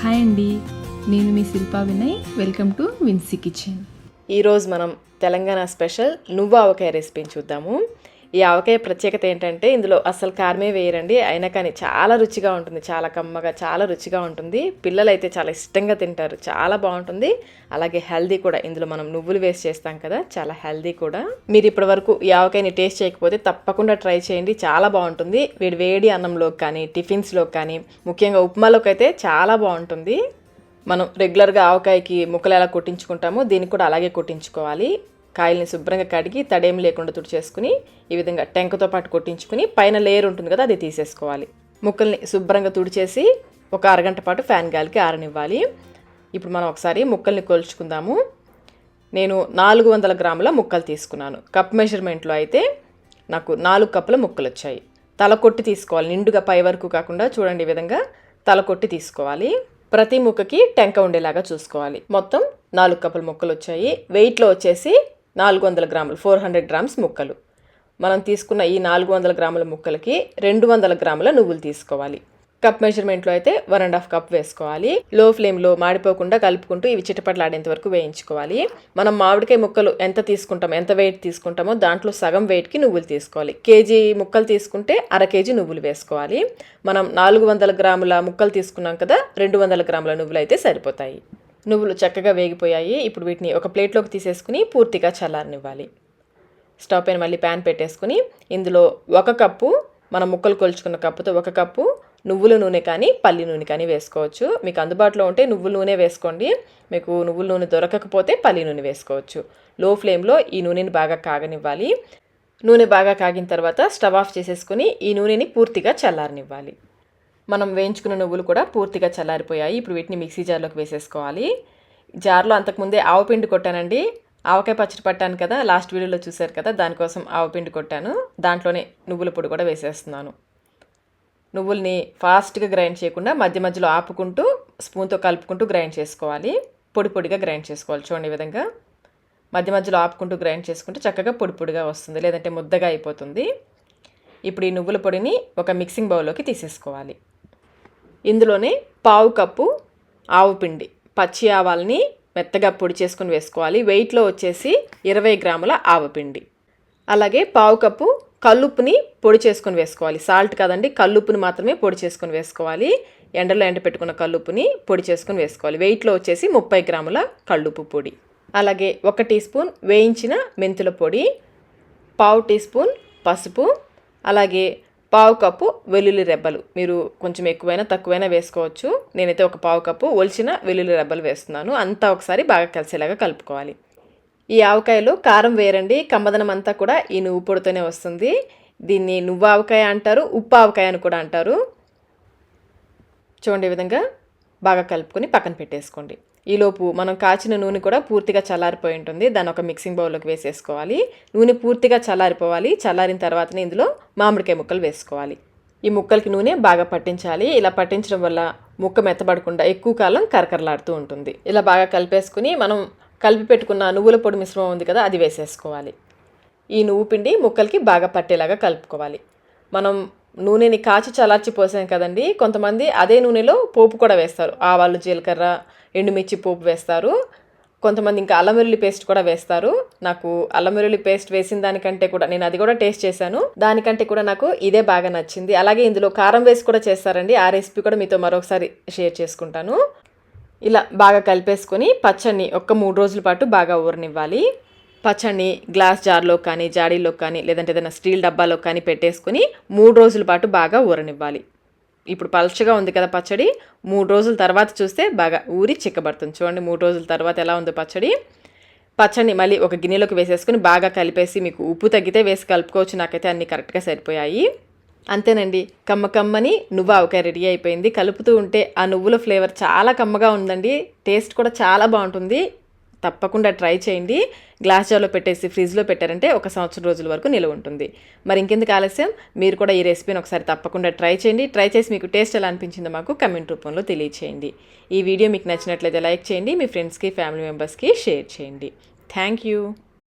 Hi అండి, నేను మీ Shilpa Vinay. Welcome to Vinsy kitchen. ఈరోజు మనం తెలంగాణ స్పెషల్ నువ్వు ఆవకాయ రెసిపీని చూద్దాము. ఈ ఆవకాయ ప్రత్యేకత ఏంటంటే ఇందులో అసలు కారమే వేయరండి, అయినా కానీ చాలా రుచిగా ఉంటుంది, చాలా కమ్మగా చాలా రుచిగా ఉంటుంది. పిల్లలు అయితే చాలా ఇష్టంగా తింటారు, చాలా బాగుంటుంది. అలాగే హెల్దీ కూడా. ఇందులో మనం నువ్వులు వేస్ట్ చేస్తాం కదా, చాలా హెల్దీ కూడా. మీరు ఇప్పటి వరకు ఈ ఆవకాయని టేస్ట్ చేయకపోతే తప్పకుండా ట్రై చేయండి, చాలా బాగుంటుంది. వేడి అన్నంలోకి కానీ టిఫిన్స్లోకి కానీ ముఖ్యంగా ఉప్మాలోకి అయితే చాలా బాగుంటుంది. మనం రెగ్యులర్గా ఆవకాయకి ముక్కలు ఎలా కొట్టించుకుంటామో దీనికి కూడా అలాగే కొట్టించుకోవాలి. కాయల్ని శుభ్రంగా కడిగి తడేం లేకుండా తుడిచేసుకుని ఈ విధంగా టెంకతో పాటు కొట్టించుకుని పైన లేయర్ ఉంటుంది కదా, అది తీసేసుకోవాలి. ముక్కల్ని శుభ్రంగా తుడిచేసి ఒక అరగంట పాటు ఫ్యాన్ గాలికి ఆరనివ్వాలి. ఇప్పుడు మనం ఒకసారి ముక్కల్ని కొలుచుకుందాము. నేను 400 గ్రాముల ముక్కలు తీసుకున్నాను. కప్ మెజర్మెంట్లో అయితే నాకు 4 కప్పుల ముక్కలు వచ్చాయి. తల కొట్టి తీసుకోవాలి, నిండుగా పై వరకు కాకుండా చూడండి ఈ విధంగా తల కొట్టి తీసుకోవాలి. ప్రతి ముక్కకి టెంక ఉండేలాగా చూసుకోవాలి. మొత్తం 4 కప్పుల ముక్కలు వచ్చాయి. వెయిట్లో వచ్చేసి 400 గ్రాములు, 400 గ్రామ్స్ ముక్కలు. మనం తీసుకున్న ఈ 400 గ్రాముల ముక్కలకి 200 గ్రాముల నువ్వులు తీసుకోవాలి. కప్ మెజర్మెంట్లో అయితే 1.5 కప్ వేసుకోవాలి. లో ఫ్లేమ్లో మాడిపోకుండా కలుపుకుంటూ ఇవి చిటపట్లాడేంత వరకు వేయించుకోవాలి. మనం మామిడికాయ ముక్కలు ఎంత తీసుకుంటామో, ఎంత వెయిట్ తీసుకుంటామో దాంట్లో సగం వెయిట్కి నువ్వులు తీసుకోవాలి. కేజీ ముక్కలు తీసుకుంటే అర కేజీ నువ్వులు వేసుకోవాలి. మనం 400 గ్రాముల ముక్కలు తీసుకున్నాం కదా, 200 గ్రాముల నువ్వులు అయితే సరిపోతాయి. నువ్వులు చక్కగా వేగిపోయాయి. ఇప్పుడు వీటిని ఒక ప్లేట్లోకి తీసేసుకుని పూర్తిగా చల్లారనివ్వాలి. స్టవ్ పైన మళ్ళీ ప్యాన్ పెట్టేసుకుని ఇందులో 1 కప్పు, మనం ముక్కలు కొలుచుకున్న కప్పుతో 1 కప్పు నువ్వుల నూనె కానీ పల్లి నూనె కానీ వేసుకోవచ్చు. మీకు అందుబాటులో ఉంటే నువ్వుల నూనె వేసుకోండి, మీకు నువ్వుల నూనె దొరకకపోతే పల్లి నూనె వేసుకోవచ్చు. లో ఫ్లేమ్లో ఈ నూనెని బాగా కాగనివ్వాలి. నూనె బాగా కాగిన తర్వాత స్టవ్ ఆఫ్ చేసేసుకుని ఈ నూనెని పూర్తిగా చల్లారనివ్వాలి. మనం వేయించుకున్న నువ్వులు కూడా పూర్తిగా చల్లారిపోయాయి. ఇప్పుడు వీటిని మిక్సీ జార్లోకి వేసేసుకోవాలి. జార్లో అంతకుముందే ఆవపిండి కొట్టానండి. ఆవకాయ పచ్చడి పట్టాను కదా, లాస్ట్ వీడియోలో చూశారు కదా, దానికోసం ఆవపిండి కొట్టాను. దాంట్లోనే నువ్వుల పొడి కూడా వేసేస్తున్నాను. నువ్వుల్ని ఫాస్ట్గా గ్రైండ్ చేయకుండా మధ్య మధ్యలో ఆపుకుంటూ స్పూన్తో కలుపుకుంటూ గ్రైండ్ చేసుకోవాలి. పొడి పొడిగా గ్రైండ్ చేసుకోవాలి. చూడండి ఈ విధంగా మధ్య మధ్యలో ఆపుకుంటూ గ్రైండ్ చేసుకుంటే చక్కగా పొడి పొడిగా వస్తుంది, లేదంటే ముద్దగా అయిపోతుంది. ఇప్పుడు ఈ నువ్వుల పొడిని ఒక మిక్సింగ్ బౌల్లోకి తీసేసుకోవాలి. ఇందులోనే 1/2 కప్పు ఆవు పిండి, పచ్చి ఆవాలని మెత్తగా పొడి చేసుకుని వేసుకోవాలి. వెయిట్లో వచ్చేసి 20 గ్రాముల ఆవపిండి. అలాగే 1/2 కప్పు కల్లుప్పుని పొడి చేసుకొని వేసుకోవాలి. సాల్ట్ కాదండి, కల్లుప్పుని మాత్రమే పొడి చేసుకొని వేసుకోవాలి. ఎండలో ఎండపెట్టుకున్న కల్లుప్పుని పొడి చేసుకొని వేసుకోవాలి. వెయిట్లో వచ్చేసి 30 గ్రాముల కల్లుప్పు పొడి. అలాగే 1 టీ స్పూన్ వేయించిన మెంతుల పొడి, 1/2 టీ స్పూన్ పసుపు, అలాగే 1/2 కప్పు వెల్లుల్లి రెబ్బలు. మీరు కొంచెం ఎక్కువైనా తక్కువైనా వేసుకోవచ్చు. నేనైతే 1/2 కప్పు ఒలిచిన వెల్లుల్లి రెబ్బలు వేస్తున్నాను. అంతా ఒకసారి బాగా కలిసేలాగా కలుపుకోవాలి. ఈ ఆవకాయలో కారం వేరండి, కమ్మదనం అంతా కూడా ఈ నువ్వు పొడితోనే వస్తుంది. దీన్ని నువ్వు ఆవకాయ అంటారు, ఉప్పు ఆవకాయ అని కూడా అంటారు. చూడండి ఈ విధంగా బాగా కలుపుకొని పక్కన పెట్టేసుకోండి. ఈలోపు మనం కాచిన నూనె కూడా పూర్తిగా చల్లారిపోయి ఉంటుంది. దాన్ని ఒక మిక్సింగ్ బౌల్లోకి వేసేసుకోవాలి. నూనె పూర్తిగా చల్లారిపోవాలి. చల్లారిన తర్వాతనే ఇందులో మామిడికాయ ముక్కలు వేసుకోవాలి. ఈ ముక్కలకి నూనె బాగా పట్టించాలి. ఇలా పట్టించడం వల్ల ముక్క మెత్తబడకుండా ఎక్కువ కాలం కరకరలాడుతూ ఉంటుంది. ఇలా బాగా కలిపేసుకుని మనం కలిపి పెట్టుకున్న నువ్వుల పొడి మిశ్రమం ఉంది కదా, అది వేసేసుకోవాలి. ఈ నువ్వు పిండి ముక్కలకి బాగా పట్టేలాగా కలుపుకోవాలి. మనం నూనెని కాచి చల్లార్చి పోసాం కదండి, కొంతమంది అదే నూనెలో పోపు కూడా వేస్తారు. ఆవాలు, జీలకర్ర, ఎండుమిర్చి పోపు వేస్తారు. కొంతమంది ఇంకా అల్లం వెల్లుల్లి పేస్ట్ కూడా వేస్తారు. నాకు అల్లం వెల్లుల్లి పేస్ట్ వేసిన దానికంటే కూడా, నేను అది కూడా టేస్ట్ చేశాను, దానికంటే కూడా నాకు ఇదే బాగా నచ్చింది. అలాగే ఇందులో కారం వేసి కూడా చేస్తారండి. ఆ రెసిపీ కూడా మీతో మరొకసారి షేర్ చేసుకుంటాను. ఇలా బాగా కలిపేసుకొని పచ్చడిని ఒక 3 రోజుల పాటు బాగా ఊరనివ్వాలి. పచ్చడిని గ్లాస్ జార్లో కానీ, జాడీలో కానీ, లేదంటే ఏదైనా స్టీల్ డబ్బాలో కానీ పెట్టేసుకుని 3 రోజుల పాటు బాగా ఊరనివ్వాలి. ఇప్పుడు పల్చగా ఉంది కదా పచ్చడి, 3 రోజుల తర్వాత చూస్తే బాగా ఊరి చిక్కబడుతుంది. చూడండి 3 రోజుల తర్వాత ఎలా ఉందో పచ్చడి. పచ్చడిని మళ్ళీ ఒక గిన్నెలోకి వేసేసుకుని బాగా కలిపేసి, మీకు ఉప్పు తగ్గితే వేసి కలుపుకోవచ్చు. నాకైతే అన్నీ కరెక్ట్గా సరిపోయాయి. అంతేనండి, కమ్మని నువ్వు ఆవకాయ రెడీ అయిపోయింది. కలుపుతూ ఉంటే ఆ నువ్వుల ఫ్లేవర్ చాలా కమ్మగా ఉందండి. టేస్ట్ కూడా చాలా బాగుంటుంది. తప్పకుండా ట్రై చేయండి. గ్లాస్ జార్లో పెట్టేసి ఫ్రిడ్జ్లో పెట్టారంటే 1 సంవత్సరం రోజుల వరకు నిల్వ ఉంటుంది. మరి ఇంకెందుకు ఆలస్యం, మీరు కూడా ఈ రెసిపీని ఒకసారి తప్పకుండా ట్రై చేయండి. ట్రై చేసి మీకు టేస్ట్ ఎలా అనిపించిందో మాకు కమెంట్ రూపంలో తెలియచేయండి. ఈ వీడియో మీకు నచ్చినట్లయితే లైక్ చేయండి, మీ ఫ్రెండ్స్కి, ఫ్యామిలీ మెంబర్స్కి షేర్ చేయండి. Thank you.